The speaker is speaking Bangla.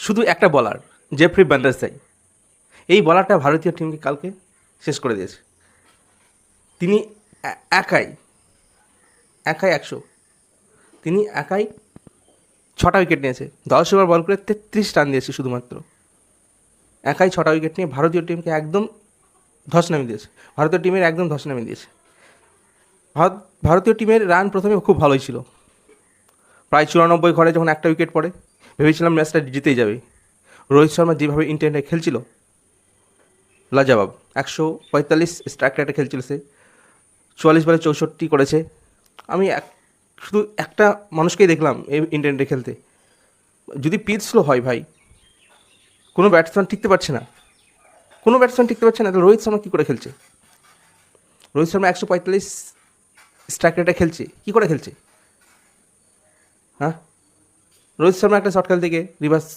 শুধু একটা বলার, জেফ্রি ব্যান্ডারসাই, এই বলারটা ভারতীয় টিমকে কালকে শেষ করে দিয়েছে। তিনি একাই একাই 100, তিনি একাই 6টা উইকেট নিয়েছে। 10 ওভার বল করে 33 রান দিয়েছে শুধুমাত্র। একাই 6টা উইকেট নিয়ে ভারতীয় টিমকে একদম ধস নামিয়ে দিয়েছে। ভারতীয় টিমের একদম ধস নামিয়ে দিয়েছে। ভারতীয় টিমের রান প্রথমে খুব ভালোই ছিল, প্রায় 94 ঘরে যখন একটা উইকেট পড়ে ভেবেছিলাম ম্যাচটা জিতেই যাবে। রোহিত শর্মা যেভাবে ইন্ডিয়ানরা খেলছিল লাজবাব। 145 স্ট্রাইক রেটে খেলছিল সে, 44 বলে 64 করেছে। আমি শুধু একটা মানুষকেই দেখলাম এই ইন্ডিয়ানরা খেলতে, যদি পিচ স্লো হয় ভাই, কোনো ব্যাটসম্যান টিকতে পারছে না, তাহলে রোহিত শর্মা কী করে খেলছে? রোহিত শর্মা 145 স্ট্রাইক রেটে খেলছে, কী করে খেলছে? হ্যাঁ, রোহিত শর্মা একটা শর্ট খেলতে গিয়ে রিভার্স